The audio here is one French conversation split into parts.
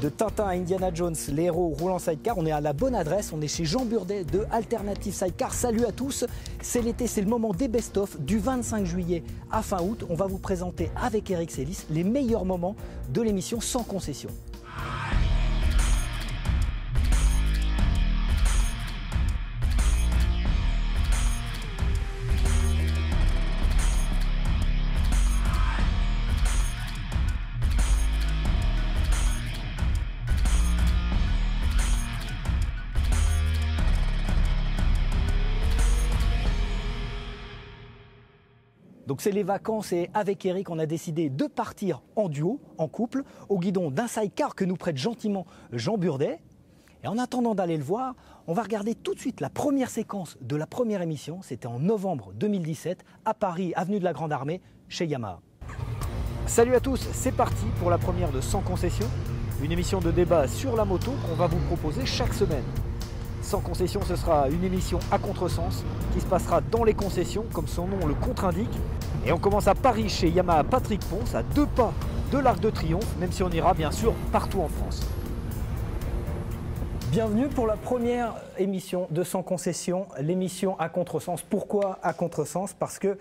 De Tintin à Indiana Jones, les héros roulent en sidecar. On est à la bonne adresse, on est chez Jean Burdet de Alternative Sidecar. Salut à tous, c'est l'été, c'est le moment des best-of. Du 25 juillet à fin août, on va vous présenter avec Eric Sélis les meilleurs moments de l'émission sans concession. Donc c'est les vacances et avec Eric, on a décidé de partir en duo, en couple, au guidon d'un sidecar que nous prête gentiment Jean Burdet. Et en attendant d'aller le voir, on va regarder tout de suite la première séquence de la première émission. C'était en novembre 2017, à Paris, avenue de la Grande Armée, chez Yamaha. Salut à tous, c'est parti pour la première de Sans Concession, une émission de débat sur la moto qu'on va vous proposer chaque semaine. Sans concession, ce sera une émission à contresens qui se passera dans les concessions, comme son nom le contre-indique. Et on commence à Paris chez Yamaha Patrick Ponce, à 2 pas de l'Arc de Triomphe, même si on ira bien sûr partout en France. Bienvenue pour la première émission de Sans Concession, l'émission à contresens. Pourquoi à contresens? Parce que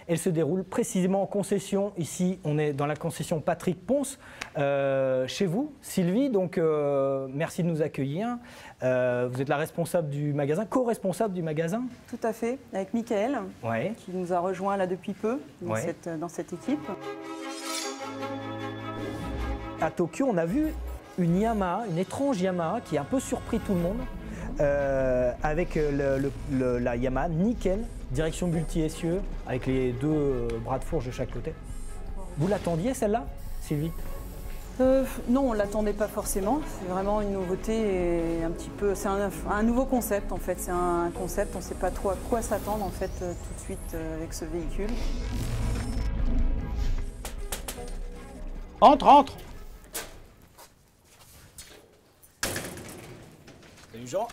elle se déroule précisément en concession. Ici, on est dans la concession Patrick Ponce, chez vous, Sylvie. Donc, merci de nous accueillir. Vous êtes la responsable du magasin, co-responsable du magasin? Tout à fait, avec Mickaël, ouais, qui nous a rejoint là depuis peu dans, ouais, dans cette équipe. À Tokyo, on a vu une Yamaha, une étrange Yamaha qui a un peu surpris tout le monde, avec la Yamaha Nickel, direction multi-essieux, avec les deux bras de fourche de chaque côté. Vous l'attendiez celle-là, Sylvie? Non, on ne l'attendait pas forcément. C'est vraiment une nouveauté et un petit peu. C'est un nouveau concept en fait. C'est un concept, on ne sait pas trop à quoi s'attendre en fait tout de suite avec ce véhicule. Entre, entre. Salut Jean.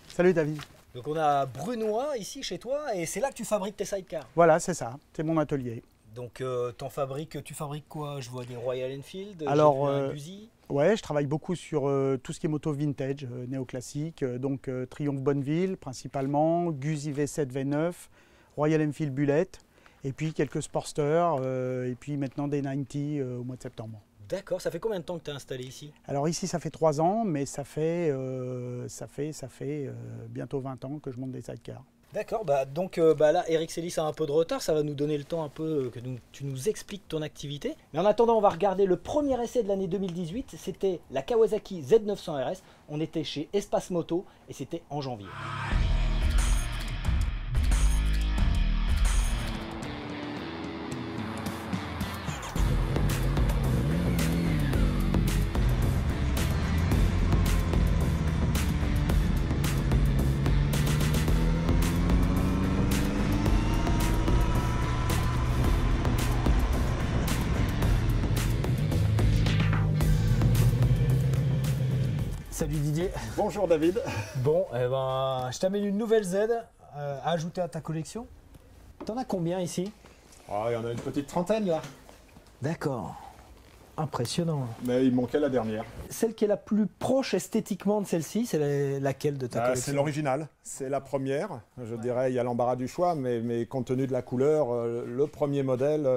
Salut David. Donc on a Brunois ici chez toi et c'est là que tu fabriques tes sidecars. Voilà, c'est ça, c'est mon atelier. Donc tu fabriques quoi? Je vois des Royal Enfield, Alors, un Guzzi. Ouais, je travaille beaucoup sur tout ce qui est moto vintage, néoclassique, donc Triumph Bonneville principalement, Guzzi V7, V9, Royal Enfield Bullet, et puis quelques Sportsters, et puis maintenant des 90 au mois de septembre. D'accord, ça fait combien de temps que tu es installé ici? Alors ici ça fait 3 ans, mais ça fait bientôt 20 ans que je monte des sidecars. D'accord, là Eric Sélis a un peu de retard, ça va nous donner le temps un peu que tu nous expliques ton activité. Mais en attendant, on va regarder le premier essai de l'année 2018, c'était la Kawasaki Z900 RS, on était chez Espace Moto et c'était en janvier. Salut Didier. Bonjour David. Bon, je t'amène une nouvelle Z à ajouter à ta collection. T'en as combien ici? Oh, il y en a une petite trentaine là. D'accord. Impressionnant. Mais il manquait la dernière. Celle qui est la plus proche esthétiquement de celle-ci, c'est laquelle de ta collection? C'est l'original, c'est la première. Je dirais, il y a l'embarras du choix, mais compte tenu de la couleur, le premier modèle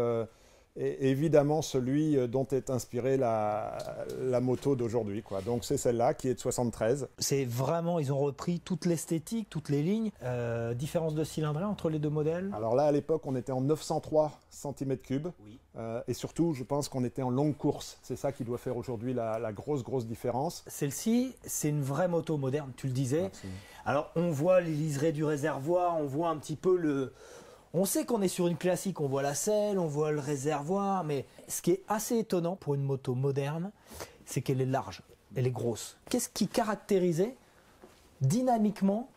est évidemment celui dont est inspirée la moto d'aujourd'hui, quoi. Donc c'est celle-là qui est de 73. C'est vraiment, ils ont repris toute l'esthétique, toutes les lignes. Différence de cylindrée entre les deux modèles? Alors là, à l'époque, on était en 903 cm3. Oui. Et surtout, je pense qu'on était en longue course. C'est ça qui doit faire aujourd'hui la grosse différence. Celle-ci, c'est une vraie moto moderne, tu le disais. Absolument. Alors, on voit les liserés du réservoir, on voit un petit peu le... On sait qu'on est sur une classique, on voit la selle, on voit le réservoir, mais ce qui est assez étonnant pour une moto moderne, c'est qu'elle est large, elle est grosse. Qu'est-ce qui caractérisait dynamiquement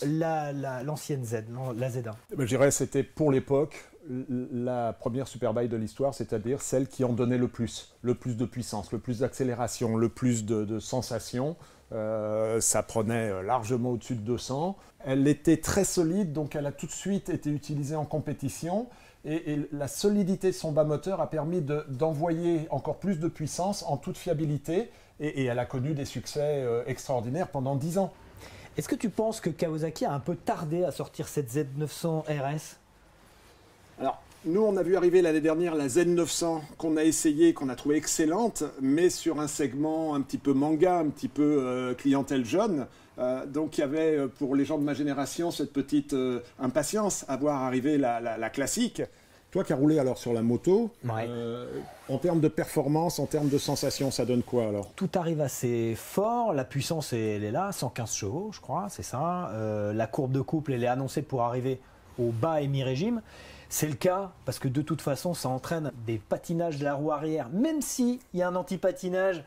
l'ancienne Z, la Z1? Je dirais que c'était pour l'époque la première Superbike de l'histoire, c'est-à-dire celle qui en donnait le plus de puissance, le plus d'accélération, le plus de sensations. Ça prenait largement au-dessus de 200. Elle était très solide, donc elle a tout de suite été utilisée en compétition. et la solidité de son bas moteur a permis d'envoyer encore plus de puissance en toute fiabilité et elle a connu des succès extraordinaires pendant 10 ans. Est-ce que tu penses que Kawasaki a un peu tardé à sortir cette Z900 RS? Alors, nous, on a vu arriver l'année dernière la Z900 qu'on a essayée, qu'on a trouvée excellente, mais sur un segment un petit peu manga, un petit peu clientèle jeune. Donc, il y avait pour les gens de ma génération cette petite impatience à voir arriver la classique. Toi qui as roulé alors sur la moto, Ouais. En termes de performance, en termes de sensation, ça donne quoi alors? Tout arrive assez fort, la puissance elle est là, 115 chevaux je crois, c'est ça. La courbe de couple elle est annoncée pour arriver au bas et mi-régime. C'est le cas parce que de toute façon ça entraîne des patinages de la roue arrière, même s'il y a un anti-patinage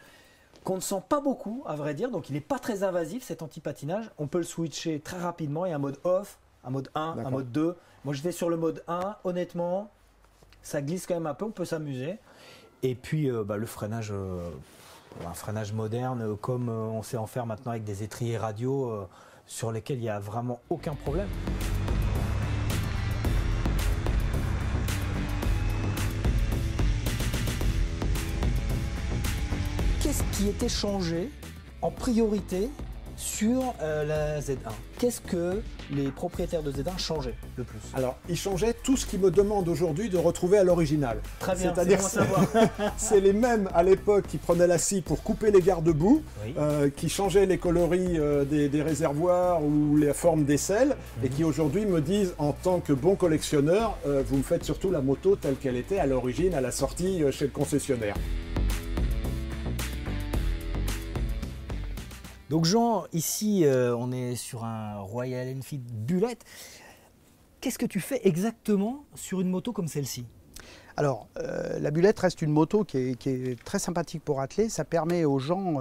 qu'on ne sent pas beaucoup à vrai dire, donc il n'est pas très invasif cet anti-patinage. On peut le switcher très rapidement, il y a un mode off, un mode 1, un mode 2. Moi je vais sur le mode 1, honnêtement, ça glisse quand même un peu, on peut s'amuser. Et puis le freinage, un freinage moderne comme on sait en faire maintenant avec des étriers radio sur lesquels il n'y a vraiment aucun problème. Qu'est-ce qui était changé en priorité sur la Z1? Qu'est-ce que les propriétaires de Z1 changeaient le plus? Alors, ils changeaient tout ce qu'ils me demandent aujourd'hui de retrouver à l'original. Très bien, c'est-à-dire c'est bon à savoir. c'est les mêmes à l'époque qui prenaient la scie pour couper les garde-boue, Oui. qui changeaient les coloris des réservoirs ou les formes d'aisselles, et qui aujourd'hui me disent en tant que bon collectionneur, vous me faites surtout la moto telle qu'elle était à l'origine, à la sortie chez le concessionnaire. Donc Jean, ici on est sur un Royal Enfield Bullet. Qu'est-ce que tu fais exactement sur une moto comme celle-ci? Alors, la Bullet reste une moto qui est très sympathique pour atteler. Ça permet aux gens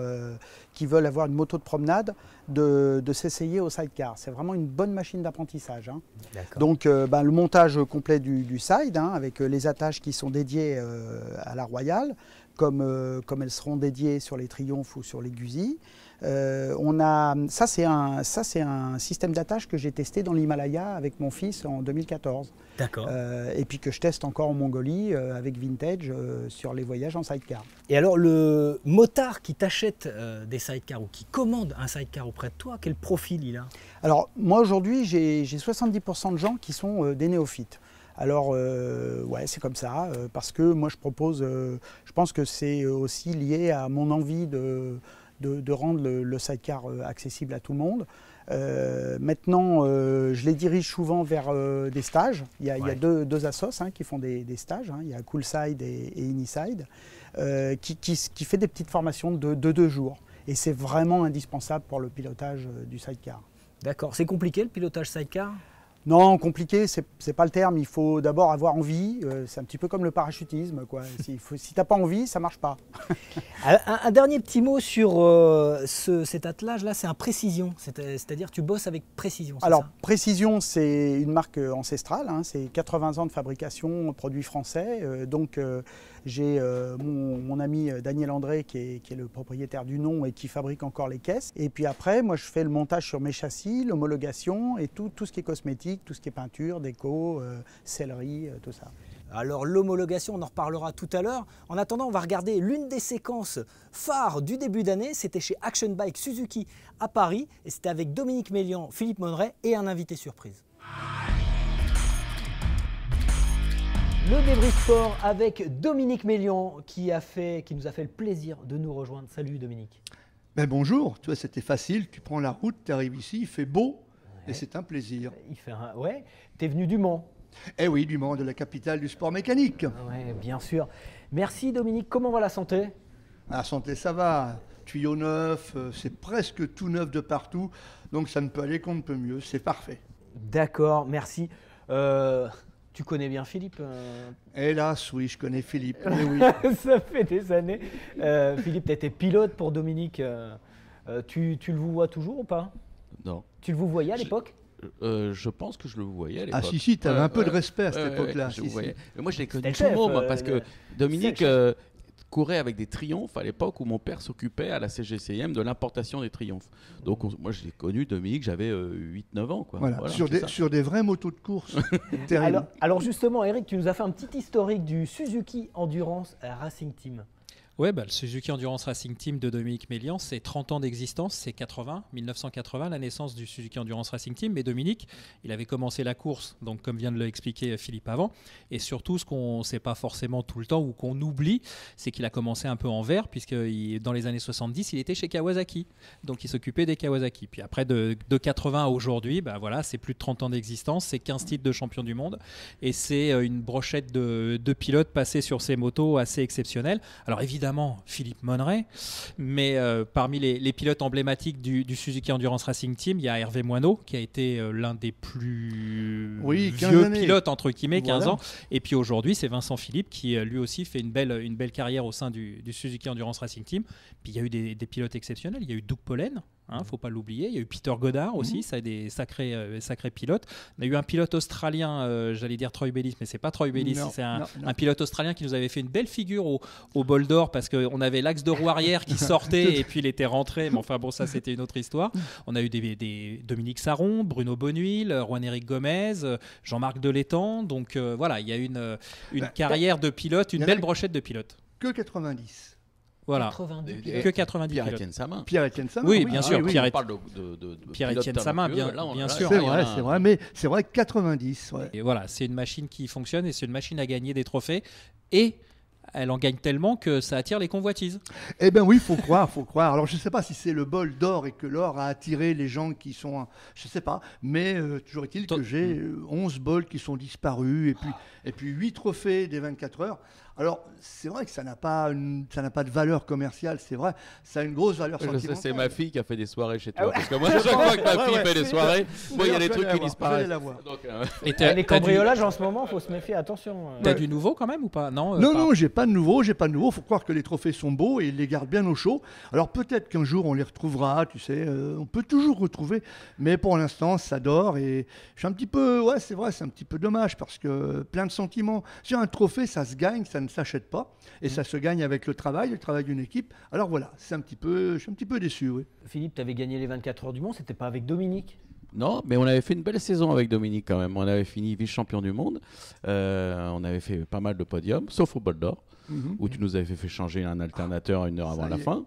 qui veulent avoir une moto de promenade de s'essayer au sidecar. C'est vraiment une bonne machine d'apprentissage. Hein. Donc, le montage complet du side, hein, avec les attaches qui sont dédiées à la Royal, comme elles seront dédiées sur les Triumph ou sur les Guzzi. Ça c'est un système d'attache que j'ai testé dans l'Himalaya avec mon fils en 2014. D'accord. Et puis que je teste encore en Mongolie avec Vintage sur les voyages en sidecar. Et alors le motard qui t'achète des sidecars ou qui commande un sidecar auprès de toi, quel profil il a? Alors moi aujourd'hui j'ai 70% de gens qui sont des néophytes. Alors ouais, c'est comme ça, parce que moi je propose, je pense que c'est aussi lié à mon envie de rendre le sidecar accessible à tout le monde. Maintenant, je les dirige souvent vers des stages. Il y a deux assos qui font des stages. Hein. Il y a Coolside et Iniside, qui fait des petites formations de 2 jours. Et c'est vraiment indispensable pour le pilotage du sidecar. D'accord. C'est compliqué le pilotage sidecar? Non, compliqué, c'est pas le terme. Il faut d'abord avoir envie. C'est un petit peu comme le parachutisme, quoi. Si t'as pas envie, ça marche pas. Un dernier petit mot sur cet attelage-là, c'est un Précision. C'est-à-dire tu bosses avec Précision. Alors, ça Précision, c'est une marque ancestrale. Hein, c'est 80 ans de fabrication, produits français. J'ai mon ami Daniel André qui est le propriétaire du nom et qui fabrique encore les caisses. Et puis après, moi, je fais le montage sur mes châssis, l'homologation et tout ce qui est cosmétique, tout ce qui est peinture, déco, sellerie, tout ça. Alors l'homologation, on en reparlera tout à l'heure. En attendant, on va regarder l'une des séquences phares du début d'année. C'était chez Action Bike Suzuki à Paris. Et c'était avec Dominique Mélian, Philippe Monneret et un invité surprise. Le débrief sport avec Dominique Mélian qui nous a fait le plaisir de nous rejoindre. Salut Dominique. Ben bonjour, toi c'était facile, tu prends la route, tu arrives ici, il fait beau et c'est un plaisir. Ouais, t'es venu du Mans. Eh oui, du Mans, de la capitale du sport mécanique. Ouais, bien sûr. Merci Dominique, comment va la santé? La santé ça va, tuyau neuf, c'est presque tout neuf de partout, donc ça ne peut aller qu'on ne peut mieux, c'est parfait. D'accord, merci. Tu connais bien Philippe Hélas, oui, je connais Philippe. Eh oui. Ça fait des années. Philippe, tu étais pilote pour Dominique. Tu le vous vois toujours ou pas? Non. Tu le vous voyais à l'époque? Je pense que je le voyais à l'époque. Ah si, tu avais un peu de respect à cette époque-là. Je vous voyais. Mais moi, je l'ai connu C'était le tout le chef, monde, parce que Dominique, courais avec des Triumph à l'époque où mon père s'occupait à la CGCIM de l'importation des Triumph. Donc moi je l'ai connu, Dominique, j'avais 8-9 ans. Quoi. Voilà, Voilà, sur des vraies motos de course. Terrible. Alors justement, Eric, tu nous as fait un petit historique du Suzuki Endurance Racing Team. Ouais, le Suzuki Endurance Racing Team de Dominique Mélian, c'est 30 ans d'existence, c'est 1980, la naissance du Suzuki Endurance Racing Team. Mais Dominique, il avait commencé la course, donc comme vient de l'expliquer Philippe avant. Et surtout, ce qu'on ne sait pas forcément tout le temps ou qu'on oublie, c'est qu'il a commencé un peu en vert, puisque dans les années 70, il était chez Kawasaki. Donc il s'occupait des Kawasaki. Puis après, de 80 à aujourd'hui, voilà, c'est plus de 30 ans d'existence, c'est 15 titres de champion du monde. Et c'est une brochette de pilotes passés sur ces motos assez exceptionnelles. Alors évidemment, Philippe Monneret, mais parmi les pilotes emblématiques du Suzuki Endurance Racing Team, il y a Hervé Moineau qui a été l'un des plus vieux pilotes, entre guillemets, 15 ans. Et puis aujourd'hui, c'est Vincent Philippe qui lui aussi fait une belle carrière au sein du Suzuki Endurance Racing Team. Puis il y a eu des pilotes exceptionnels. Il y a eu Doug Pollen, faut pas l'oublier. Il y a eu Peter Goddard aussi, ça a des sacrés pilotes. On a eu un pilote australien, j'allais dire Troy Bayliss, mais c'est pas Troy Bayliss, c'est un pilote australien qui nous avait fait une belle figure au bol d'or parce qu'on avait l'axe de roue arrière qui sortait et puis il était rentré. Mais enfin bon, ça c'était une autre histoire. On a eu des Dominique Sarron, Bruno Bonnehuil, Juan-Éric Gomez, Jean-Marc Delétang. Donc voilà, il y a une carrière de pilote, une belle brochette de pilotes. Que 90. Voilà. 90 Que 90 Pierre-Étienne Samin. Pierre-Étienne Samin. Oui, bien sûr. Pierre-Étienne Samin, bien sûr. C'est vrai, mais c'est vrai 90. Ouais. Et voilà, c'est une machine qui fonctionne et c'est une machine à gagner des trophées. Et elle en gagne tellement que ça attire les convoitises. Eh bien oui, faut croire. Alors je ne sais pas si c'est le bol d'or et que l'or a attiré les gens qui sont... Je ne sais pas, mais toujours est-il que j'ai 11 bols qui sont disparus et puis 8 trophées des 24 heures. Alors, c'est vrai que ça n'a pas de valeur commerciale, c'est vrai. Ça a une grosse valeur sentimentale. C'est ma fille qui a fait des soirées chez toi. Parce que moi, chaque fois que ma fille fait des soirées, moi, il y a des trucs qui disparaissent. Et les cambriolages en ce moment, il faut se méfier, attention. T'as du nouveau quand même ou pas? Non, j'ai pas de nouveau. Il faut croire que les trophées sont beaux et ils les gardent bien au chaud. Alors, peut-être qu'un jour, on les retrouvera, tu sais. On peut toujours retrouver. Mais pour l'instant, ça dort. Et je suis un petit peu... Ouais, c'est vrai, c'est un petit peu dommage parce que plein de sentiments. Sur un trophée, ça se gagne, ça ne s'achète pas et ça se gagne avec le travail d'une équipe. Alors voilà, je suis un petit peu déçu. Oui. Philippe, tu avais gagné les 24 heures du monde, c'était pas avec Dominique? Non, mais on avait fait une belle saison avec Dominique quand même. On avait fini vice-champion du monde. On avait fait pas mal de podiums, sauf au bol d'or, où tu nous avais fait changer un alternateur une heure avant la fin.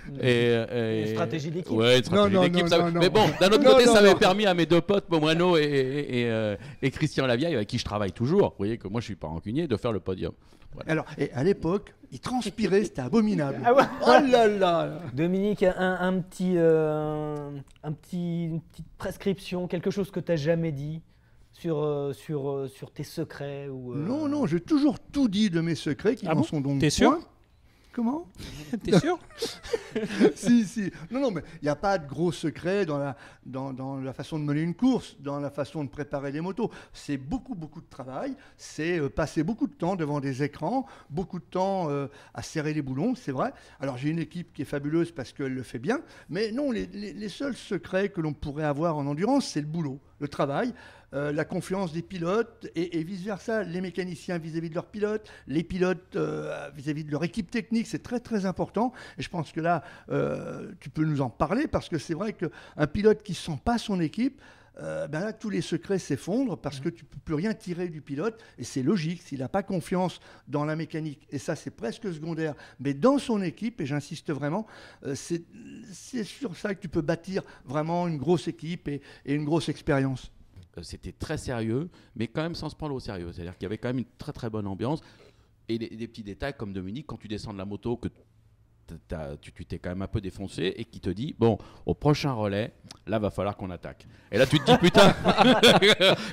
Une stratégie d'équipe. Ouais, une stratégie d'équipe. Mais bon, d'un autre côté, ça avait permis à mes deux potes, Momano et Christian Lavieille, avec qui je travaille toujours, vous voyez que moi je suis pas rancunier, de faire le podium. Voilà. Alors, et à l'époque, il transpirait, c'était abominable. Ah ouais. Oh là là. Dominique, une petite prescription, quelque chose que tu n'as jamais dit sur tes secrets ou, Non, j'ai toujours tout dit de mes secrets qui en sont donc. T'es sûr? Comment? T'es sûr? Si. Non, mais il n'y a pas de gros secret dans la façon de mener une course, dans la façon de préparer les motos. C'est beaucoup de travail. C'est passer beaucoup de temps devant des écrans, beaucoup de temps à serrer les boulons, c'est vrai. Alors j'ai une équipe qui est fabuleuse parce qu'elle le fait bien. Mais non, les seuls secrets que l'on pourrait avoir en endurance, c'est le boulot, le travail. La confiance des pilotes et vice-versa, les mécaniciens vis-à-vis de leurs pilotes, les pilotes vis-à-vis de leur équipe technique, c'est très très important. Et je pense que là, tu peux nous en parler parce que c'est vrai qu'un pilote qui ne sent pas son équipe, là, tous les secrets s'effondrent parce que tu ne peux plus rien tirer du pilote. Et c'est logique, s'il n'a pas confiance dans la mécanique, et ça c'est presque secondaire, mais dans son équipe, et j'insiste vraiment, c'est sur ça que tu peux bâtir vraiment une grosse équipe et une grosse expérience. C'était très sérieux, mais quand même sans se prendre au sérieux. C'est-à-dire qu'il y avait quand même une très très bonne ambiance. Et des petits détails comme Dominique, quand tu descends de la moto, que tu t'es quand même un peu défoncé et qui te dit, bon, au prochain relais, là, va falloir qu'on attaque. Et là, tu te dis, putain,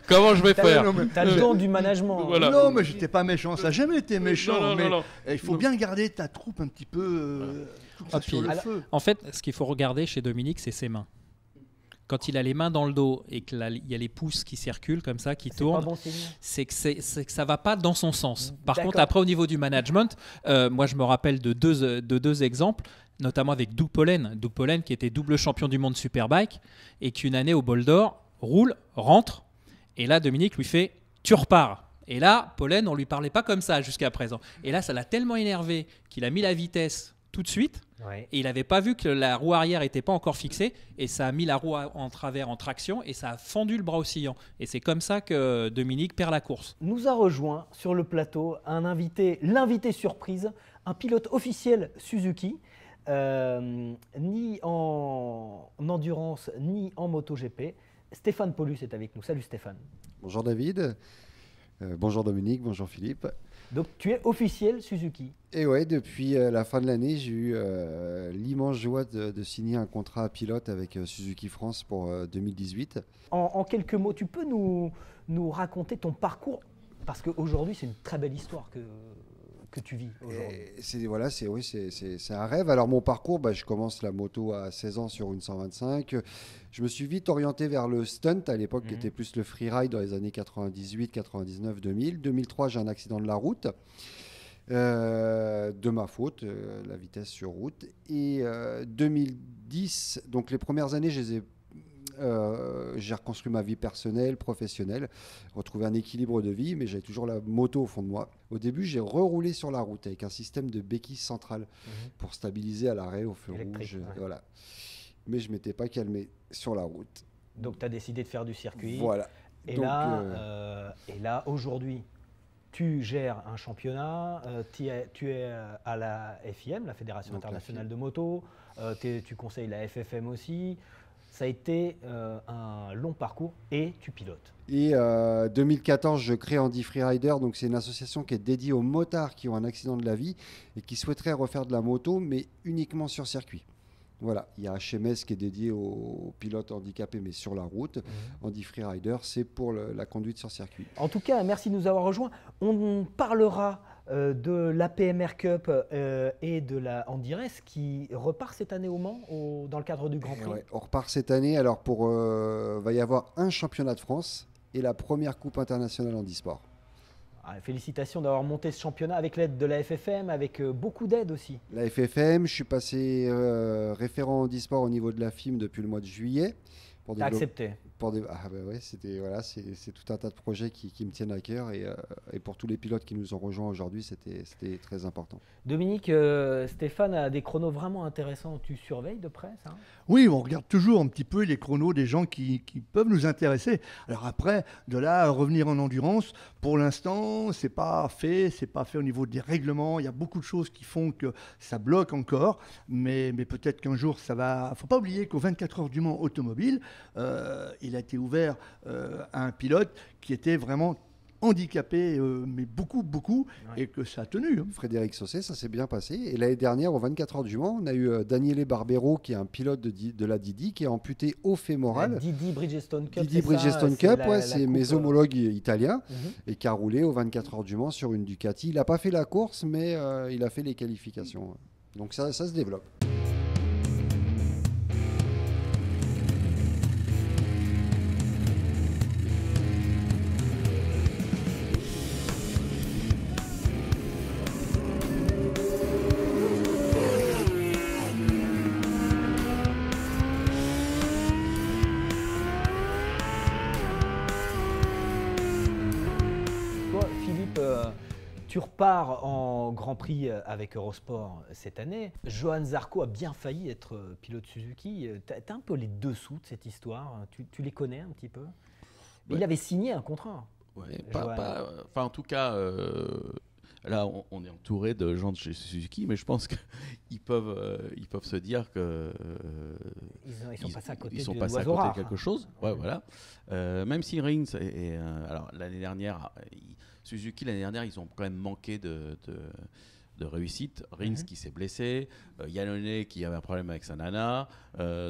comment je vais faire? T'as le don du management. Voilà. Non, mais j'étais pas méchant, ça n'a jamais été méchant. Non. Il faut bien garder ta troupe un petit peu sur le feu. En fait, ce qu'il faut regarder chez Dominique, c'est ses mains. Quand il a les mains dans le dos et qu'il y a les pouces qui circulent comme ça, qui tournent, bon c'est que ça va pas dans son sens. Par contre, après, au niveau du management, moi, je me rappelle de deux exemples, notamment avec Doug Pollen. Doug Pollen, qui était double champion du monde Superbike et qui, une année au bol d'or, roule, rentre. Et là, Dominique lui fait « tu repars ». Et là, Pollen, on lui parlait pas comme ça jusqu'à présent. Et là, ça l'a tellement énervé qu'il a mis la vitesse tout de suite. Ouais. Et il n'avait pas vu que la roue arrière n'était pas encore fixée. Et ça a mis la roue en travers en traction. Et ça a fendu le bras oscillant. Et c'est comme ça que Dominique perd la course. Nous a rejoint sur le plateau un invité, l'invité surprise, un pilote officiel Suzuki, ni en endurance ni en MotoGP. Stéphane Paulus est avec nous. Salut Stéphane. Bonjour David, bonjour Dominique, bonjour Philippe. Donc tu es officiel Suzuki. Et ouais, depuis la fin de l'année, j'ai eu l'immense joie de signer un contrat pilote avec Suzuki France pour 2018. En quelques mots, tu peux nous raconter ton parcours? Parce qu'aujourd'hui, c'est une très belle histoire que tu vis aujourd'hui. C'est un rêve. Alors mon parcours, je commence la moto à 16 ans sur une 125. Je me suis vite orienté vers le stunt à l'époque, qui était plus le freeride dans les années 98, 99, 2000. 2003, j'ai un accident de la route. De ma faute, la vitesse sur route. Et 2010, donc les premières années, j'ai reconstruit ma vie personnelle, professionnelle, retrouvé un équilibre de vie, mais j'avais toujours la moto au fond de moi. Au début, j'ai reroulé sur la route avec un système de béquille centrale pour stabiliser à l'arrêt, au feu rouge. Ouais. Voilà. Mais je ne m'étais pas calmé sur la route. Donc tu as décidé de faire du circuit. Voilà. Et donc, là, aujourd'hui, tu gères un championnat, tu es à la FIM, la Fédération Donc, internationale de moto, tu conseilles la FFM aussi. Ça a été un long parcours et tu pilotes. Et 2014, je crée Andy Freerider. Donc c'est une association qui est dédiée aux motards qui ont un accident de la vie et qui souhaiteraient refaire de la moto, mais uniquement sur circuit. Voilà, il y a HMS qui est dédié aux pilotes handicapés, mais sur la route. Andy Freerider, c'est pour la conduite sur circuit. En tout cas, merci de nous avoir rejoints. On parlera de la PMR Cup et de la Andy-Race qui repart cette année au Mans dans le cadre du Grand Prix. Ouais, on repart cette année. Alors, va y avoir un championnat de France et la première Coupe internationale handisport. Félicitations d'avoir monté ce championnat avec l'aide de la FFM, avec beaucoup d'aide aussi. La FFM, je suis passé référent handisport au niveau de la FIM depuis le mois de juillet. T'as accepté? C'est tout un tas de projets qui me tiennent à cœur et pour tous les pilotes qui nous ont rejoints aujourd'hui, c'était très important. Dominique, Stéphane a des chronos vraiment intéressants. Tu surveilles de près ça? Oui, on regarde toujours un petit peu les chronos des gens qui peuvent nous intéresser. Alors après, de là à revenir en endurance, pour l'instant, c'est pas fait au niveau des règlements. Il y a beaucoup de choses qui font que ça bloque encore, mais peut-être qu'un jour ça va. Faut pas oublier qu'aux 24 heures du Mans automobile, il a été ouvert à un pilote qui était vraiment handicapé, mais beaucoup, et que ça a tenu. Frédéric Saucé, ça s'est bien passé. Et l'année dernière, aux 24 heures du Mans, on a eu Daniele Barbero, qui est un pilote de la Didi, qui est amputé au fémoral. La Didi Bridgestone Cup. Didi Bridgestone Cup, c'est mes coupe, homologues italiens, et qui a roulé aux 24 heures du Mans sur une Ducati. Il n'a pas fait la course, mais il a fait les qualifications. Donc ça se développe. Tu repars en Grand Prix avec Eurosport cette année. Johan Zarco a bien failli être pilote Suzuki. Tu as un peu les dessous de cette histoire. Tu les connais un petit peu? Il avait signé un contrat. Ouais, en tout cas, là, on est entouré de gens de chez Suzuki, mais je pense qu'ils peuvent se dire que ils sont passés à côté, de quelque chose. Ouais, voilà. Même si Rins, alors l'année dernière, Suzuki l'année dernière, ils ont quand même manqué de réussite. Rins qui s'est blessé, Iannone qui avait un problème avec sa nana.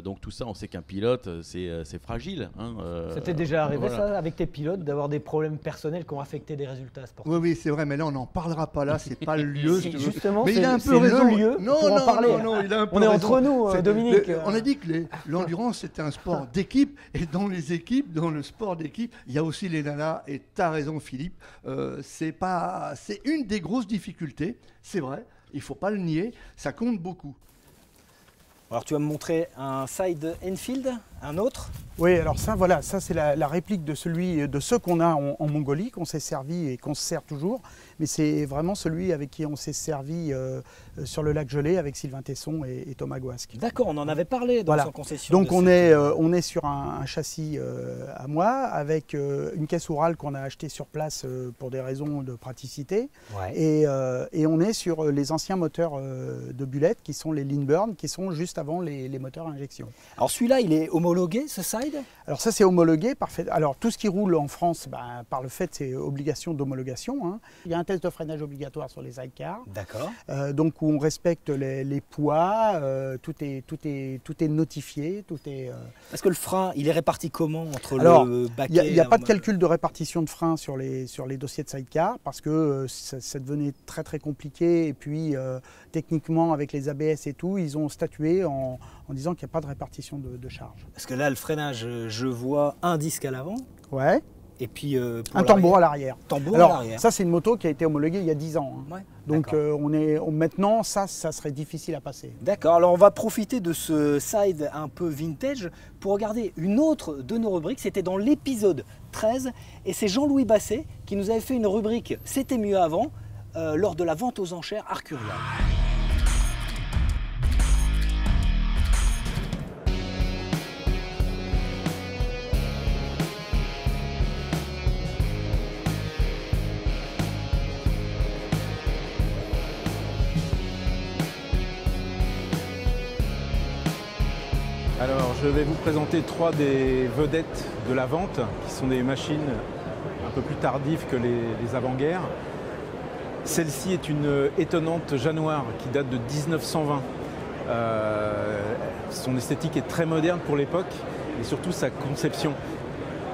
Donc tout ça, on sait qu'un pilote, c'est fragile. C'était déjà arrivé ça avec tes pilotes, d'avoir des problèmes personnels qui ont affecté des résultats sportifs? Oui, c'est vrai, mais là on n'en parlera pas. Là, c'est pas le lieu. Justement, mais il a un peu raison. Le lieu pour en parler. Non, il a un peu on est raison. entre nous, Dominique. On a dit que l'endurance c'était un sport d'équipe, et dans les équipes, dans le sport d'équipe, il y a aussi les nanas. Et tu as raison, Philippe. C'est une des grosses difficultés. C'est vrai. Il ne faut pas le nier, ça compte beaucoup. Alors tu vas me montrer un side Enfield Un autre? Oui, alors ça, voilà, ça c'est la réplique de ceux qu'on a en Mongolie, qu'on s'est servi et qu'on se sert toujours. Mais c'est vraiment celui avec qui on s'est servi sur le lac Gelé avec Sylvain Tesson et Thomas Gouasque. D'accord, on en avait parlé dans Voilà. son concession. Donc on est sur un châssis à moi avec une caisse Oural qu'on a achetée sur place pour des raisons de praticité. Ouais. Et on est sur les anciens moteurs de Bullet qui sont les Lindburn, qui sont juste avant les moteurs à injection. Alors celui-là, il est homologué, ce side? Alors ça c'est homologué, parfait. Alors tout ce qui roule en France, par le fait c'est obligation d'homologation, hein. Il y a un test de freinage obligatoire sur les sidecars. D'accord. Donc où on respecte les poids, tout est notifié, tout est. Parce que le frein, il est réparti comment entre Alors, le baquet? Il n'y a pas de calcul de répartition de frein sur les dossiers de sidecar parce que ça devenait très très compliqué et puis techniquement avec les ABS et tout, ils ont statué en disant qu'il n'y a pas de répartition de charge. Parce que là, le freinage, je vois un disque à l'avant Ouais. et puis Un tambour à l'arrière. Tambour à Alors l'arrière. ça c'est une moto qui a été homologuée il y a 10 ans. Hein. Ouais, Donc d'accord. maintenant ça serait difficile à passer. D'accord, alors on va profiter de ce side un peu vintage pour regarder une autre de nos rubriques. C'était dans l'épisode 13 et c'est Jean-Louis Basset qui nous avait fait une rubrique « C'était mieux avant » lors de la vente aux enchères Arcuria. Alors, je vais vous présenter 3 des vedettes de la vente, qui sont des machines un peu plus tardives que les avant-guerres. Celle-ci est une étonnante Januar qui date de 1920. Son esthétique est très moderne pour l'époque et surtout sa conception.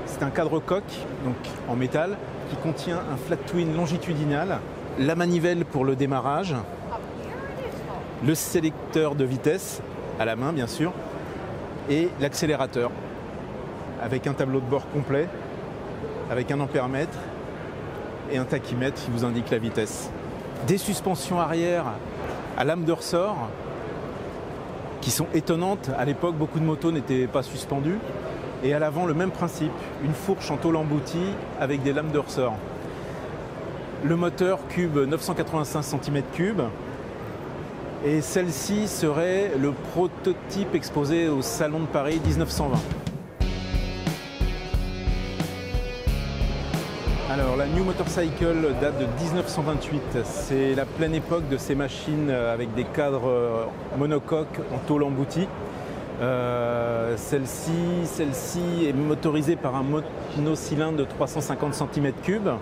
C'est un cadre coque, donc en métal, qui contient un flat twin longitudinal, la manivelle pour le démarrage, le sélecteur de vitesse, à la main bien sûr, et l'accélérateur avec un tableau de bord complet, avec un ampèremètre et un tachymètre qui vous indique la vitesse. Des suspensions arrière à lame de ressort qui sont étonnantes. À l'époque, beaucoup de motos n'étaient pas suspendues. Et à l'avant, le même principe, une fourche en tôle emboutie avec des lames de ressort. Le moteur cube 985 cm3. Et celle-ci serait le prototype exposé au Salon de Paris 1920. Alors la New Motorcycle date de 1928. C'est la pleine époque de ces machines avec des cadres monocoques en tôle emboutie. Celle-ci est motorisée par un monocylindre de 350 cm3.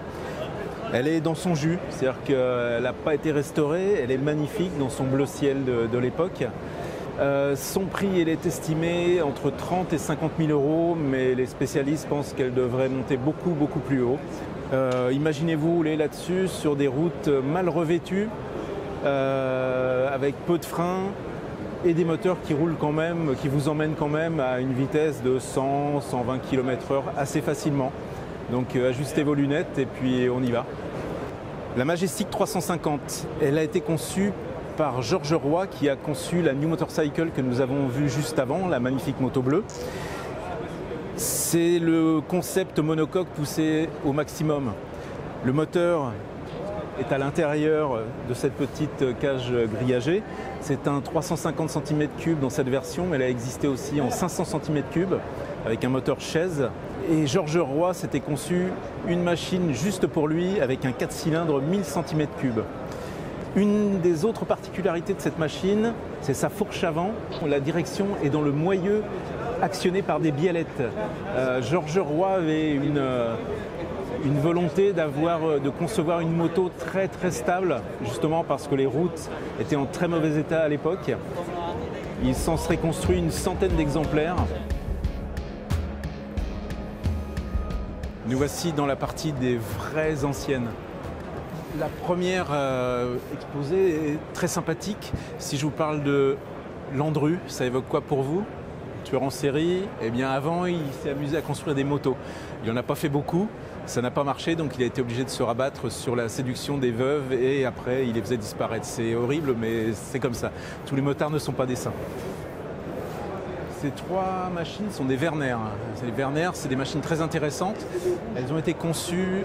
Elle est dans son jus, c'est-à-dire qu'elle n'a pas été restaurée, elle est magnifique dans son bleu ciel de l'époque. Son prix, elle est estimé entre 30 et 50 000 euros, mais les spécialistes pensent qu'elle devrait monter beaucoup plus haut. Imaginez-vous rouler là-dessus sur des routes mal revêtues, avec peu de freins et des moteurs qui roulent quand même, qui vous emmènent quand même à une vitesse de 100-120 km/h assez facilement. Donc ajustez vos lunettes et puis on y va. La Majestic 350, elle a été conçue par Georges Roy qui a conçu la New Motorcycle que nous avons vue juste avant, la magnifique moto bleue. C'est le concept monocoque poussé au maximum. Le moteur est à l'intérieur de cette petite cage grillagée. C'est un 350 cm3 dans cette version, mais elle a existé aussi en 500 cm3 avec un moteur chaise. Et Georges Roy s'était conçu une machine juste pour lui avec un 4 cylindres 1000 cm3. Une des autres particularités de cette machine, c'est sa fourche avant. La direction est dans le moyeu actionné par des biellettes. Georges Roy avait une volonté de concevoir une moto très stable, justement parce que les routes étaient en très mauvais état à l'époque. Il s'en serait construit une centaine d'exemplaires. Nous voici dans la partie des vraies anciennes. La première exposée est très sympathique. Si je vous parle de Landru, ça évoque quoi pour vous? Tueur en série, eh bien avant il s'est amusé à construire des motos. Il n'en a pas fait beaucoup, ça n'a pas marché, donc il a été obligé de se rabattre sur la séduction des veuves et après il les faisait disparaître. C'est horrible mais c'est comme ça. Tous les motards ne sont pas des saints. Ces 3 machines sont des Werner. Les Werner, c'est des machines très intéressantes. Elles ont été conçues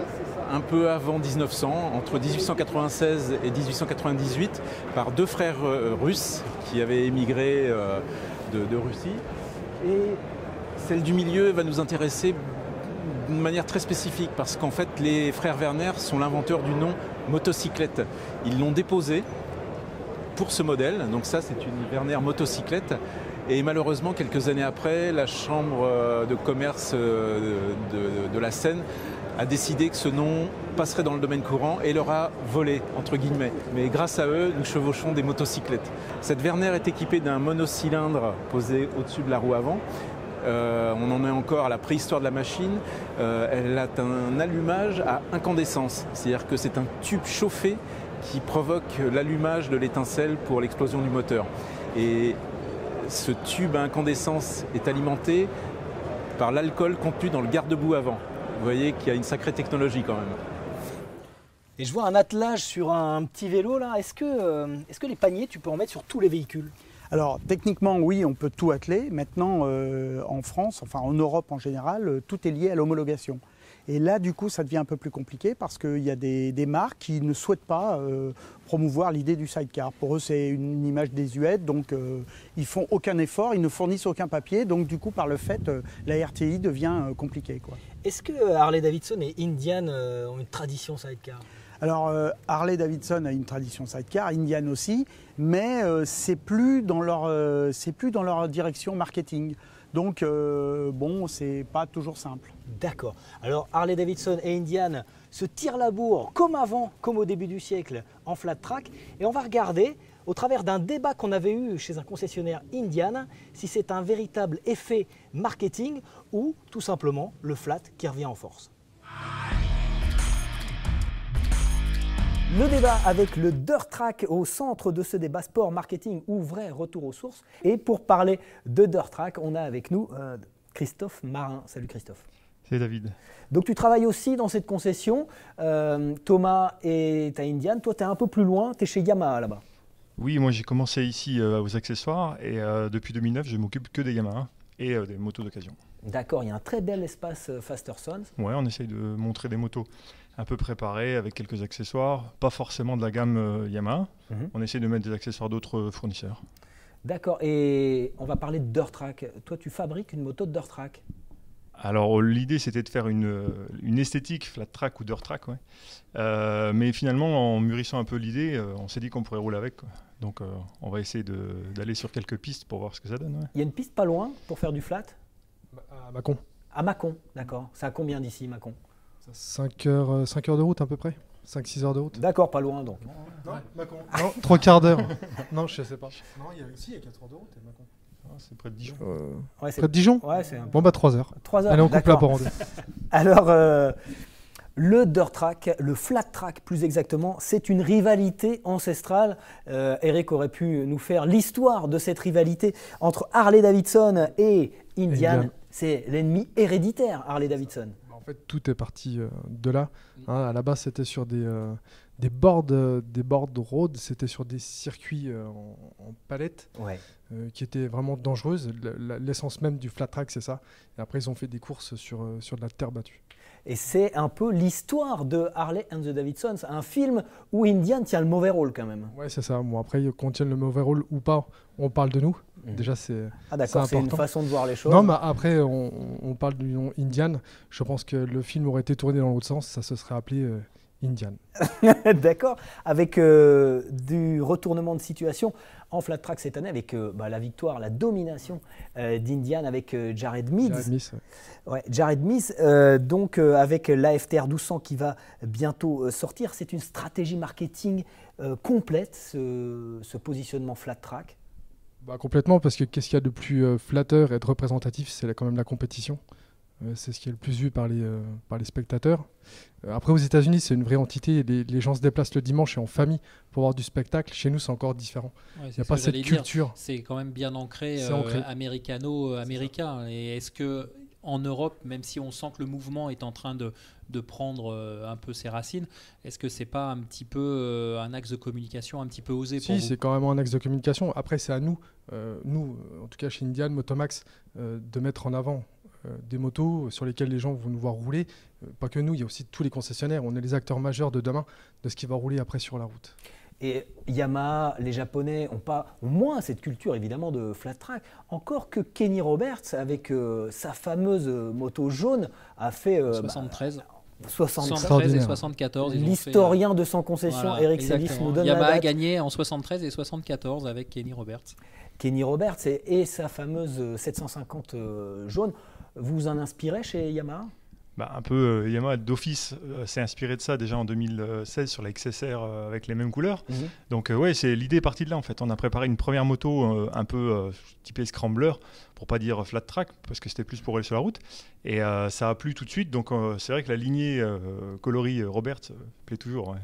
un peu avant 1900, entre 1896 et 1898, par 2 frères russes qui avaient émigré de Russie. Et celle du milieu va nous intéresser d'une manière très spécifique parce qu'en fait, les frères Werner sont l'inventeur du nom motocyclette. Ils l'ont déposé pour ce modèle. Donc ça, c'est une Werner motocyclette. Et malheureusement, quelques années après, la chambre de commerce de la Seine a décidé que ce nom passerait dans le domaine courant et leur a volé, entre guillemets. Mais grâce à eux, nous chevauchons des motocyclettes. Cette Werner est équipée d'un monocylindre posé au-dessus de la roue avant. On en est encore à la préhistoire de la machine. Elle a un allumage à incandescence, c'est-à-dire que c'est un tube chauffé qui provoque l'allumage de l'étincelle pour l'explosion du moteur. Et ce tube à incandescence est alimenté par l'alcool contenu dans le garde-boue avant. Vous voyez qu'il y a une sacrée technologie quand même. Et je vois un attelage sur un petit vélo là. Est-ce que les paniers, tu peux en mettre sur tous les véhicules? Alors techniquement oui, on peut tout atteler. Maintenant en France, enfin en Europe en général, tout est lié à l'homologation. Et là du coup ça devient un peu plus compliqué parce qu'il y a des marques qui ne souhaitent pas promouvoir l'idée du sidecar. Pour eux c'est une image désuète, donc ils font aucun effort, ils ne fournissent aucun papier, donc du coup par le fait la RTI devient compliquée, quoi. Est-ce que Harley-Davidson et Indian ont une tradition sidecar? Alors Harley-Davidson a une tradition sidecar, Indian aussi, mais c'est plus dans leur direction marketing. Donc bon, c'est pas toujours simple. D'accord. Alors Harley-Davidson et Indian se tirent la bourre comme avant, comme au début du siècle, en flat track. Et on va regarder, au travers d'un débat qu'on avait eu chez un concessionnaire Indian, si c'est un véritable effet marketing ou tout simplement le flat qui revient en force. Le débat avec le Dirt Track au centre de ce débat sport, marketing ou vrai retour aux sources. Et pour parler de Dirt Track, on a avec nous Christophe Marin. Salut Christophe. Salut David. Donc tu travailles aussi dans cette concession. Thomas est à Indian. Toi, tu es un peu plus loin, tu es chez Yamaha là-bas. Oui, moi j'ai commencé ici aux accessoires et depuis 2009, je m'occupe que des Yamaha et des motos d'occasion. D'accord, il y a un très bel espace Faster Sons. Ouais, on essaye de montrer des motos un peu préparées avec quelques accessoires, pas forcément de la gamme Yamaha. On essaye de mettre des accessoires d'autres fournisseurs. D'accord, et on va parler de Dirt Track. Toi, tu fabriques une moto de Dirt Track? Alors l'idée c'était de faire une esthétique flat track ou dirt track, ouais. Mais finalement en mûrissant un peu l'idée, on s'est dit qu'on pourrait rouler avec, quoi. Donc on va essayer d'aller sur quelques pistes pour voir ce que ça donne. Ouais. Il y a une piste pas loin pour faire du flat? À Mâcon. À Mâcon, d'accord. C'est à combien d'ici Mâcon? 5 heures de route à peu près. 5-6 heures de route. D'accord, pas loin donc. Non, Mâcon. Non, 3 quarts d'heure. Non, je sais pas. Non, il y a 4 heures de route à Mâcon. C'est près de Dijon. Ouais, près de Dijon? Ouais, c'est bon, bah 3 heures. 3 heures. Allez, on coupe la porte en deux. Alors, le dirt track, le flat track plus exactement, c'est une rivalité ancestrale. Eric aurait pu nous faire l'histoire de cette rivalité entre Harley-Davidson et Indian. C'est l'ennemi héréditaire, Harley-Davidson. En fait, tout est parti de là. À la base, c'était sur des boards road, c'était sur des circuits en palette, ouais. Qui étaient vraiment dangereuses. L'essence même du flat track, c'est ça. Et après, ils ont fait des courses sur de la terre battue. Et c'est un peu l'histoire de Harley and the Davidsons, un film où Indian tient le mauvais rôle quand même. Ouais, c'est ça. Bon, après, qu'on tienne le mauvais rôle ou pas, on parle de nous. Déjà, c'est d'accord, c'est une façon de voir les choses. Non, mais après, on parle du nom Indian. Je pense que le film aurait été tourné dans l'autre sens, ça se serait appelé Indian. D'accord. Avec du retournement de situation en flat track cette année, avec la victoire, la domination d'Indian avec Jared Mees. Jared Mees, donc avec l'AFTR 1200 qui va bientôt sortir. C'est une stratégie marketing complète, ce positionnement flat track. Complètement, parce que qu'est-ce qu'il y a de plus flatteur et de représentatif, c'est quand même la compétition. C'est ce qui est le plus vu par les spectateurs. Après, aux États-Unis, c'est une vraie entité. Les gens se déplacent le dimanche et en famille pour voir du spectacle. Chez nous, c'est encore différent. Ouais, il n'y a pas cette culture. C'est quand même bien ancré, américano-américain. Et est-ce que en Europe, même si on sent que le mouvement est en train de de prendre un peu ses racines. Est-ce que c'est pas un petit peu un axe de communication un petit peu osé pour vous? Si, c'est quand même un axe de communication. Après, c'est à nous, en tout cas chez Indian, Motomax, de mettre en avant des motos sur lesquelles les gens vont nous voir rouler. Pas que nous, il y a aussi tous les concessionnaires. On est les acteurs majeurs de demain de ce qui va rouler après sur la route. Et Yamaha, les Japonais ont moins cette culture évidemment de flat track. Encore que Kenny Roberts, avec sa fameuse moto jaune, a fait 73. 73 et 74. L'historien de sans concession, voilà, Eric Sélis, nous donne Yamaha la date. a gagné en 73 et 74 avec Kenny Roberts. Kenny Roberts et sa fameuse 750 jaune. Vous vous en inspirez chez Yamaha? Un peu, Yamaha d'office s'est inspiré de ça déjà en 2016 sur la XSR avec les mêmes couleurs. Donc ouais, l'idée est partie de là en fait. On a préparé une première moto un peu typée scrambler, pour pas dire flat track, parce que c'était plus pour aller sur la route. Et ça a plu tout de suite. Donc c'est vrai que la lignée coloris Roberts plaît toujours. Ouais.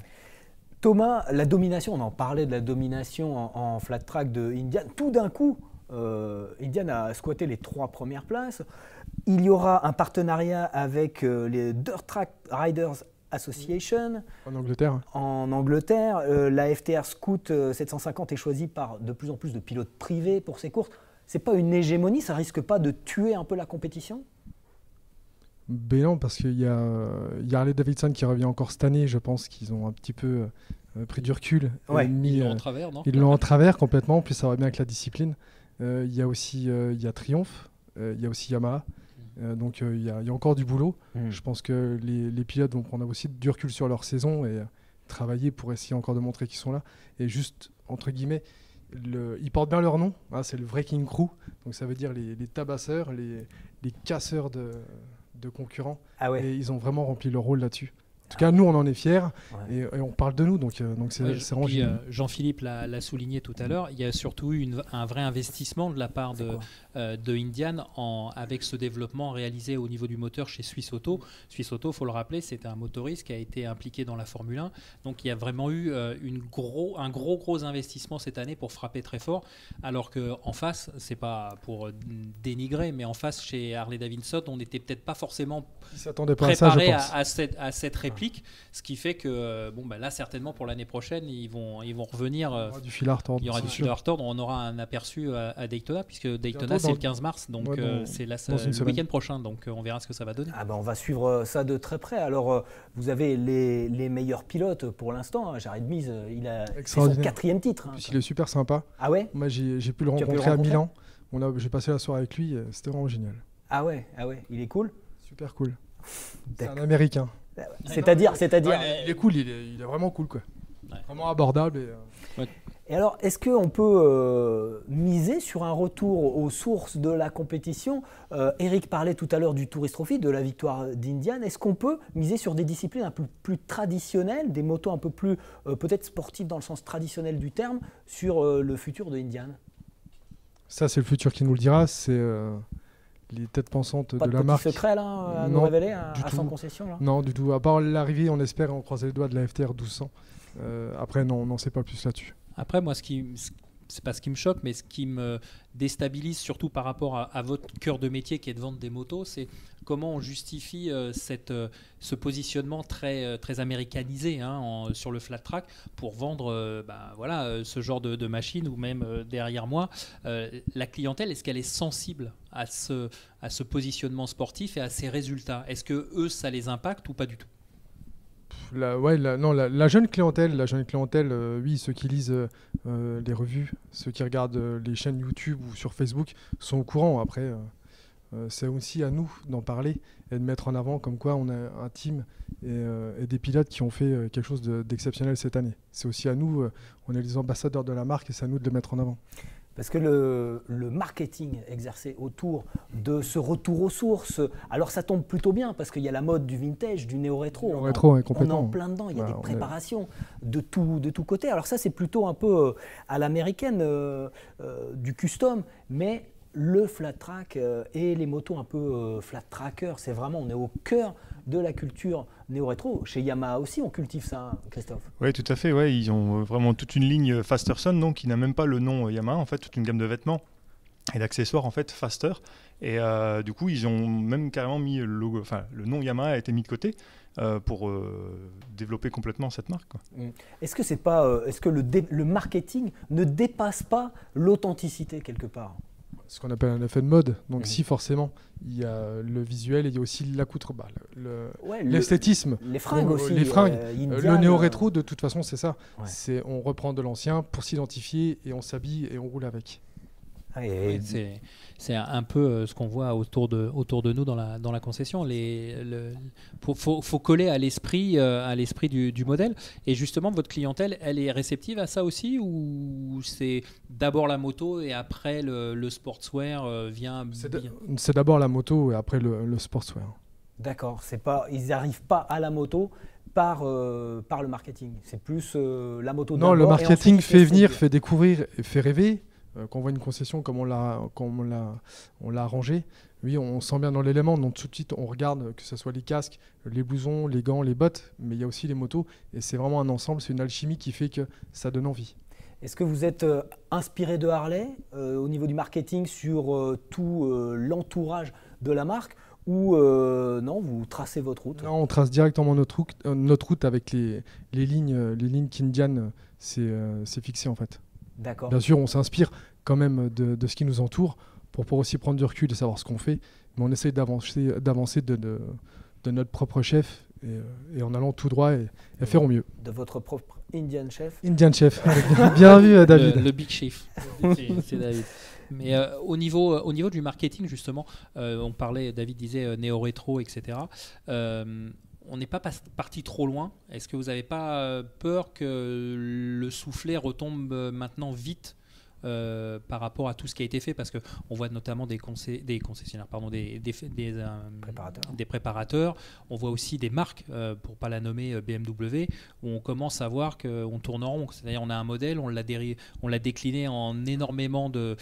Thomas, la domination, on en parlait de la domination en flat track de Indian. Tout d'un coup, Indian a squatté les 3 premières places. Il y aura un partenariat avec les Dirt Track Riders Association en Angleterre. En Angleterre, la FTR Scoot 750 est choisie par de plus en plus de pilotes privés pour ces courses. C'est pas une hégémonie, ça risque pas de tuer un peu la compétition? Ben non, parce qu'il y a Harley Davidson qui revient encore cette année. Je pense qu'ils ont un petit peu pris du recul. Ouais. Ils l'ont en travers, non? Ils l'ont en travers complètement. En plus, ça va bien avec la discipline. Il y a aussi Triumph. Il y a aussi Yamaha. Donc il y a encore du boulot. Je pense que les pilotes vont prendre aussi du recul sur leur saison et travailler pour essayer encore de montrer qu'ils sont là. Et juste, entre guillemets, ils portent bien leur nom. Hein, c'est le Wrecking Crew. Donc ça veut dire les tabasseurs, les casseurs de concurrents. Ah ouais. Et ils ont vraiment rempli leur rôle là-dessus. En tout cas, nous, on en est fiers et on parle de nous, donc c'est vraiment génial. Jean-Philippe l'a souligné tout à l'heure, il y a surtout eu un vrai investissement de la part de Indian avec ce développement réalisé au niveau du moteur chez Suisse Auto. Suisse Auto, il faut le rappeler, c'est un motoriste qui a été impliqué dans la Formule 1, donc il y a vraiment eu un gros investissement cette année pour frapper très fort, alors qu'en face, c'est pas pour dénigrer, mais en face, chez Harley Davidson, on n'était peut-être pas forcément préparé à cette réplique. Ce qui fait que là certainement pour l'année prochaine ils vont revenir. Il y aura du fil à retordre. Il y aura du fil à retordre. On aura un aperçu à Daytona, puisque Daytona c'est le 15 mars, donc c'est le week-end prochain, donc on verra ce que ça va donner. On va suivre ça de très près. Alors vous avez les meilleurs pilotes pour l'instant. Hein. Jared Mees, c'est son 4e titre. Hein, il est super sympa. Ah ouais? Moi j'ai pu le rencontrer à Milan. J'ai passé la soirée avec lui. C'était vraiment génial. Ah ouais, il est cool. Super cool. C'est un Américain. C'est-à-dire il est cool, il est vraiment cool quoi. Ouais. Vraiment abordable. Et alors, est-ce qu'on peut miser sur un retour aux sources de la compétition? Eric parlait tout à l'heure du Tourist Trophy, de la victoire d'Indian. Est-ce qu'on peut miser sur des disciplines un peu plus traditionnelles, des motos un peu plus peut-être sportives dans le sens traditionnel du terme, sur le futur de Indian? Ça, c'est le futur qui nous le dira. C'est les têtes pensantes de la marque. Pas de secret là à nous révéler à sans concession là? Non, du tout. À part l'arrivée, on espère, on croise les doigts de la FTR 1200. Après, non, on n'en sait pas plus là-dessus. Après, moi, c'est pas ce qui me choque, mais ce qui me déstabilise surtout par rapport à votre cœur de métier qui est de vendre des motos, c'est comment on justifie ce positionnement très américanisé sur le flat track pour vendre ce genre de machine, ou même derrière moi. La clientèle, est-ce qu'elle est sensible à ce positionnement sportif et à ces résultats? Est-ce que eux, ça les impacte ou pas du tout? La jeune clientèle, oui, ceux qui lisent les revues, ceux qui regardent les chaînes YouTube ou sur Facebook sont au courant. Après, c'est aussi à nous d'en parler et de mettre en avant comme quoi on a un team et des pilotes qui ont fait quelque chose d'exceptionnel cette année. C'est aussi à nous, on est les ambassadeurs de la marque et c'est à nous de le mettre en avant. Parce que le marketing exercé autour de ce retour aux sources, alors ça tombe plutôt bien parce qu'il y a la mode du vintage, du néo-rétro. On est en plein dedans, il y a des préparations de tout côté. Alors ça, c'est plutôt un peu à l'américaine du custom, mais le flat track et les motos un peu flat tracker, c'est vraiment, on est au cœur de la culture néo-rétro. Chez Yamaha aussi, on cultive ça, Christophe. Oui, tout à fait. Ouais, ils ont vraiment toute une ligne Fasterson, donc qui n'a même pas le nom Yamaha, en fait, toute une gamme de vêtements et d'accessoires, en fait, Faster. Et du coup, ils ont même carrément mis le logo, enfin, le nom Yamaha a été mis de côté. pour développer complètement cette marque, quoi. Est-ce que c'est pas, est-ce que le marketing ne dépasse pas l'authenticité quelque part? Ce qu'on appelle un effet de mode. Donc si forcément, il y a le visuel et il y a aussi l'accoutrement, l'esthétisme, les fringues aussi. Les fringues. Indian, le néo-rétro, de toute façon, c'est ça. Ouais. On reprend de l'ancien pour s'identifier et on s'habille et on roule avec. Et c'est un peu ce qu'on voit autour de nous dans la concession. Faut coller à l'esprit du modèle. Et justement, votre clientèle, elle est réceptive à ça aussi, ou c'est d'abord la moto et après le sportswear vient? C'est d'abord la moto et après le sportswear. D'accord, ils n'arrivent pas à la moto par le marketing. C'est plus la moto. Non, le marketing fait venir, fait découvrir, fait rêver. Quand on voit une concession comme on l'a arrangé, oui, on sent bien dans l'élément. Donc tout de suite, on regarde que ce soit les casques, les blousons, les gants, les bottes, mais il y a aussi les motos. Et c'est vraiment un ensemble, c'est une alchimie qui fait que ça donne envie. Est-ce que vous êtes inspiré de Harley au niveau du marketing sur tout l'entourage de la marque, ou non, vous tracez votre route? Non, on trace directement notre route avec les lignes qu'Indian s'est fixé en fait. D'accord. Bien sûr, on s'inspire quand même de ce qui nous entoure pour pouvoir aussi prendre du recul et savoir ce qu'on fait, mais on essaye d'avancer de notre propre chef et en allant tout droit et faire au mieux. De votre propre Indian chef? Indian chef, bien vu David. Le big chef, c'est David. Mais au niveau du marketing, justement, on parlait, David disait néo-rétro, etc. On n'est pas parti trop loin. Est-ce que vous n'avez pas peur que le soufflet retombe maintenant vite par rapport à tout ce qui a été fait, parce qu'on voit notamment des concessionnaires, pardon, des préparateurs. On voit aussi des marques, pour ne pas la nommer BMW, où on commence à voir qu'on tourne en rond. C'est-à-dire on a un modèle, on l'a décliné en énormément de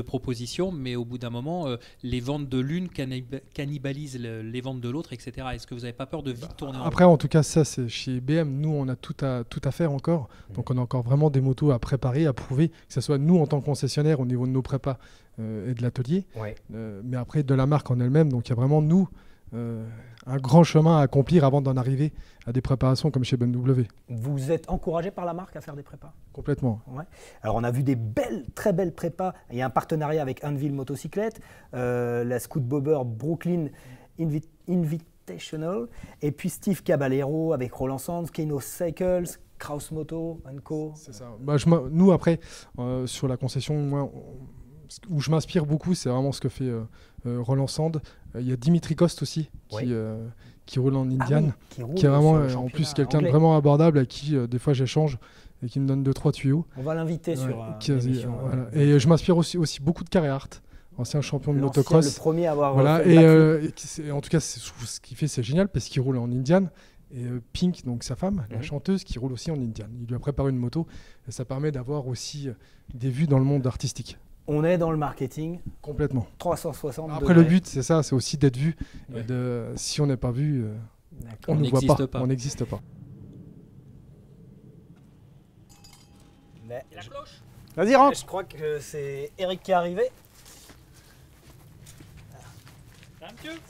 propositions, mais au bout d'un moment, les ventes de l'une cannibalisent les ventes de l'autre, etc. Est-ce que vous n'avez pas peur de vite tourner en rond? Après, en tout cas, ça, c'est chez BM. Nous, on a tout à faire encore. Donc, on a encore vraiment des motos à préparer, à prouver, que ce soit nous en tant que concessionnaire au niveau de nos prépas et de l'atelier, mais après de la marque en elle-même. Donc il y a vraiment nous un grand chemin à accomplir avant d'en arriver à des préparations comme chez BMW. Vous êtes encouragé par la marque à faire des prépas? Complètement. Ouais. Alors on a vu des très belles prépas. Il y a un partenariat avec Anvil Motocyclette, la Scoot Bobber Brooklyn Invitational, et puis Steve Caballero avec Roland Sands, Kino Cycles, Kraus Moto, Co. C'est ça. Nous, après, sur la concession, où je m'inspire beaucoup, c'est vraiment ce que fait Roland Sand. Il y a Dimitri Coste aussi, qui roule en Indian, qui est vraiment, en plus, quelqu'un de vraiment abordable, avec qui, des fois, j'échange et qui me donne 2-3 tuyaux. On va l'inviter sur l'émission. Voilà. Et je m'inspire aussi beaucoup de Carré Hart, ancien champion de motocross. Le premier à avoir voilà. fait en tout cas, ce qu'il fait, c'est génial, parce qu'il roule en Indian. Et Pink, donc sa femme, la chanteuse, qui roule aussi en Indian. Il lui a préparé une moto et ça permet d'avoir aussi des vues dans le monde artistique. On est dans le marketing. Complètement. 360. Après, le but, c'est ça, c'est aussi d'être vu. Et si on n'est pas vu, on ne voit pas. On n'existe pas. Mais la cloche. Vas-y, rentre. Je crois que c'est Eric qui est arrivé.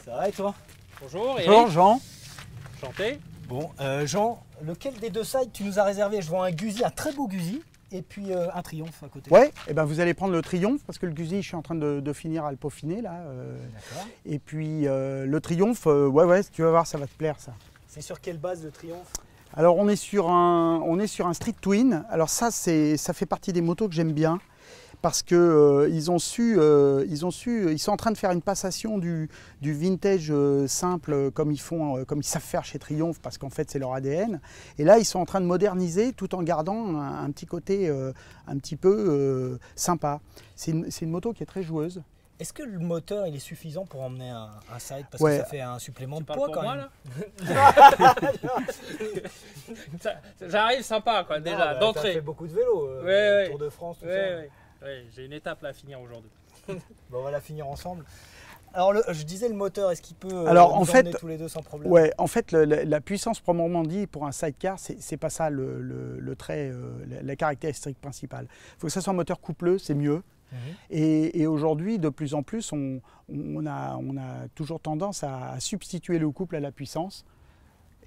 Ça va et toi? Bonjour, Eric. Bonjour, Jean. Chanté. Bon, Jean, lequel des deux sides tu nous as réservé? Je vois un Guzzi, un très beau Guzzi, et puis un Triumph à côté. Ouais, et ben vous allez prendre le Triumph, parce que le Guzzi, je suis en train de finir à le peaufiner là. D'accord. Et puis le Triumph, ouais, tu vas voir, ça va te plaire ça. C'est sur quelle base le Triumph? Alors on est sur un Street Twin. Alors ça fait partie des motos que j'aime bien. Parce que ils sont en train de faire une passation du vintage simple comme ils savent faire chez Triumph, parce qu'en fait c'est leur ADN. Et là ils sont en train de moderniser tout en gardant un petit côté un petit peu sympa. C'est une moto qui est très joueuse. Est-ce que le moteur il est suffisant pour emmener un side, parce que ça fait un supplément de poids quand même. Ça arrive sympa quoi, déjà d'entrée. Tu as fait beaucoup de vélo, Tour de France, tout ça. Oui, j'ai une étape là à finir aujourd'hui. Bon, on va la finir ensemble. Alors, je disais le moteur, est-ce qu'il peut nous emmener tous les deux sans problème? Ouais, en fait, la puissance proprement dit pour un sidecar, c'est pas ça le trait, la caractéristique principale. Il faut que ça soit un moteur coupleux, c'est mieux. Et aujourd'hui, de plus en plus, on a toujours tendance à substituer le couple à la puissance.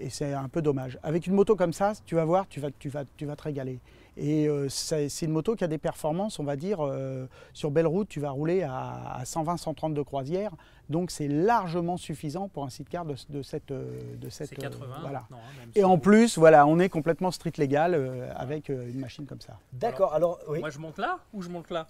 Et c'est un peu dommage. Avec une moto comme ça, tu vas voir, tu vas te régaler. Et c'est une moto qui a des performances, on va dire, sur belle route, tu vas rouler à 120-130 de croisière. Donc c'est largement suffisant pour un sidecar de cette C'est 80. voilà. Non, hein, même Et si- en plus, voilà, on est complètement street légal avec une machine comme ça. D'accord, alors oui. Moi je monte là ou je monte là?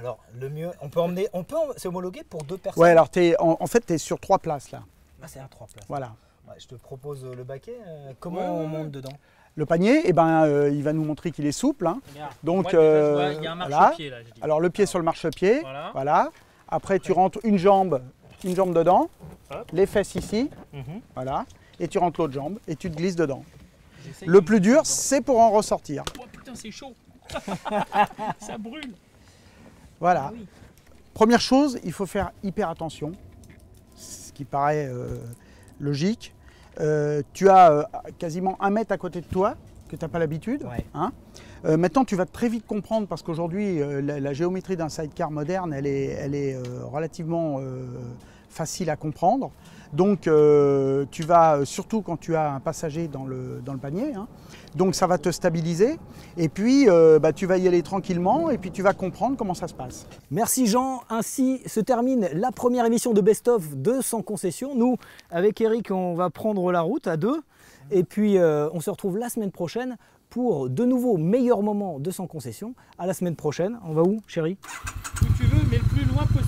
Alors le mieux, on peut s'homologuer pour 2 personnes. Ouais, alors en fait, tu es sur 3 places là. Ah, c'est un 3 places. Voilà. Ouais, je te propose le baquet. Comment Ouais, on ouais, monte dedans? Le panier, eh il va nous montrer qu'il est souple. Hein. Regarde. Donc, Moi, déjà, je vois, il y a un voilà. marchepied là. Je dis. Alors le pied sur le marchepied, Voilà. voilà. Après, tu rentres une jambe dedans, Hop. les fesses ici, Mhm. voilà. Et tu rentres l'autre jambe et tu te glisses dedans. J'essaye Le de plus me dur, glisser c'est pour en ressortir. dedans. Oh putain, c'est chaud. Ça brûle. Voilà. Ah oui. Première chose, il faut faire hyper attention, ce qui paraît logique. Tu as quasiment 1 mètre à côté de toi, que tu n'as pas l'habitude. Ouais. Hein. Maintenant, tu vas très vite comprendre, parce qu'aujourd'hui, la géométrie d'un sidecar moderne, elle est relativement facile à comprendre. Donc, tu vas, surtout quand tu as un passager dans le panier, hein, donc ça va te stabiliser. Et puis, tu vas y aller tranquillement, et puis tu vas comprendre comment ça se passe. Merci Jean, ainsi se termine la première émission de Best of de Sans Concession. Nous, avec Eric, on va prendre la route à 2. Et puis, on se retrouve la semaine prochaine pour de nouveaux meilleurs moments de Sans Concession. À la semaine prochaine. On va où, chérie? Où tu veux, mais le plus loin possible.